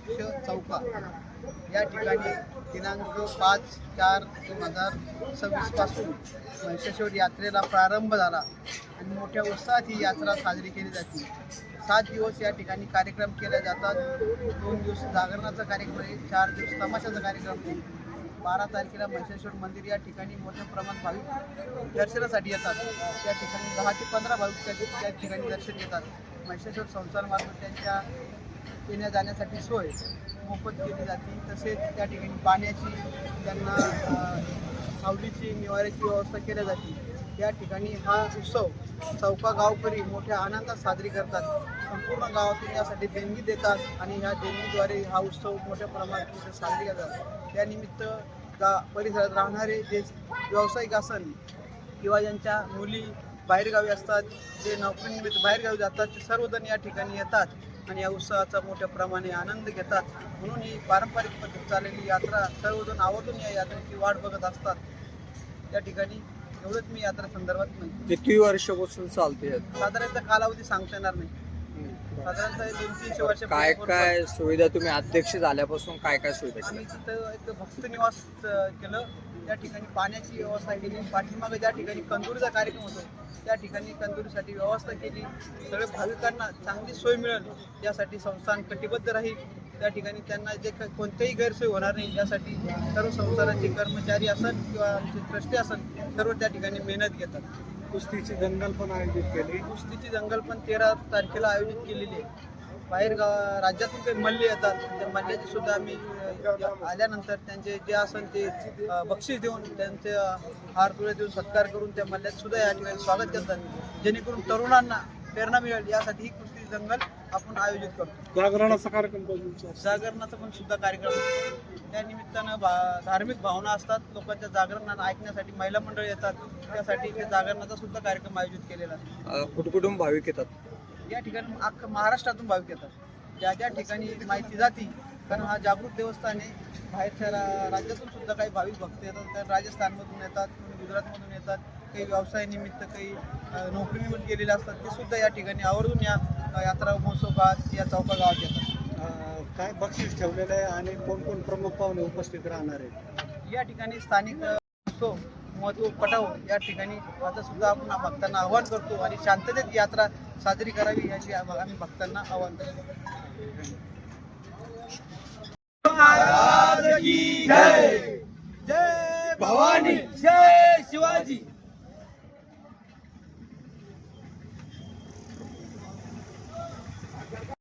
वृक्ष चौका या ठिकाणी दिनांक 5/4/2026 पासून महिषासूर यात्रेला प्रारंभ झाला आणि मोठ्या उत्साहात ही यात्रा साजरी केली जाते. 7 दिवस या ठिकाणी कार्यक्रम केले जातात. 2 दिवस जागरणाचा कार्यक्रम आहे, 4 दिवस तमाशाचा कार्यक्रम आहे. 12 तारखेला महिषासूर मंदिर या ठिकाणी मोठ्या प्रमाणात भाविक दर्शनासाठी येतात. त्या ठिकाणी 10 ते 15 भाविक त्या ठिकाणी दर्शन घेतात. महिषासूर संस्थानमार्फत त्यांच्या येण्या जाण्यासाठी सोय मोफत केली जाते. तसेच त्या ठिकाणी पाण्याची त्यांना सावलीची निवाऱ्याची व्यवस्था केली जाते. या ठिकाणी हा उत्सव चौका गावकरी मोठ्या आनंदात साजरी करतात. संपूर्ण गावातून यासाठी देणगी देतात आणि ह्या देणगीद्वारे हा उत्सव मोठ्या प्रमाणात साजरी करतात. त्यानिमित्त परिसरात राहणारे जे व्यावसायिक असन किंवा ज्यांच्या मुली बाहेरगावी असतात, जे नोकरीनिमित्त बाहेरगावी जातात, ते सर्वजण या ठिकाणी येतात आणि या उत्सवाचा मोठ्या प्रमाणे आनंद घेतात. म्हणून ही पारंपरिक पद्धत चाललेली यात्रा सर्वजण आवर्जून या यात्रेची वाट बघत असतात. त्या ठिकाणी एवढंच मी यात्रा संदर्भात माहिती. किती वर्षापासून चालते? साधारणतः कालावधी सांगता येणार नाही. साधारणतः 200-300 वर्ष. काय काय सुविधा तुम्ही अध्यक्ष झाल्यापासून काय काय सुविधा? आम्ही तिथं एक भक्त निवास केलं. त्या ठिकाणी पाण्याची व्यवस्था केली. पाठीमागे ज्या ठिकाणी कंदुरीचा कार्यक्रम होतो त्या ठिकाणी कंदुरीसाठी व्यवस्था केली. सगळे भाविकांना चांगली सोय मिळेल यासाठी संस्थान कटिबद्ध राहील. त्या ठिकाणी त्यांना जे कोणतेही गैरसोय होणार नाही यासाठी सर्व संस्थानाचे कर्मचारी असन किंवा आमचे ट्रस्टी असन सर्व त्या ठिकाणी मेहनत घेतात. कुस्तीची दंगल पण आयोजित केली. कुस्तीची दंगल पण 13 तारखेला आयोजित केलेली आहे. बाहेर राज्यातून काही मल्ले येतात. त्या मल्ल्याची सुद्धा आम्ही आल्यानंतर त्यांचे जे असन ते बक्षीस देऊन त्यांचे हार तुळे देऊन सत्कार करून त्या मल्ल्यात सुद्धा या ठिकाणी स्वागत करतात, जेणेकरून तरुणांना प्रेरणा मिळेल यासाठी ही कुस्ती दंगल आपण आयोजित करतो. जागरणाचा कार्यक्रम जागरणाचा पण सुद्धा कार्यक्रम असतो. त्या निमित्तानं धार्मिक भावना असतात. लोकांच्या जागरणाला ऐकण्यासाठी महिला मंडळ येतात. त्यासाठी ते जागरणाचा सुद्धा कार्यक्रम आयोजित केलेला आहे. कुठून भाविक येतात? या ठिकाणी अख्खा महाराष्ट्रातून भाविक येतात. ज्या ज्या ठिकाणी माहिती जाती, कारण हा जागृत देवस्थान आहे. बाहेरच्या राज्यातून सुद्धा काही भाविक भक्त येतात. तर राजस्थानमधून येतात, कोणी गुजरातमधून येतात, काही व्यवसायानिमित्त, काही नोकरीनिमित्त गेलेले असतात. ते सुद्धा या ठिकाणी आवर्जून या यात्रा महोत्सव काळात या चौका गावात येतात. काय बक्षीस ठेवलेलं आहे आणि कोण कोण प्रमुख पाहुणे उपस्थित राहणार आहेत? या ठिकाणी स्थानिक उत्सव महत्व पटाव या ठिकाणी आता सुद्धा आपण भक्तांना आवाहन करतो आणि शांततेत यात्रा साजरी करावी याची आम्ही भक्तांना आवाहन करतो. जय भवानी, जय शिवाजी.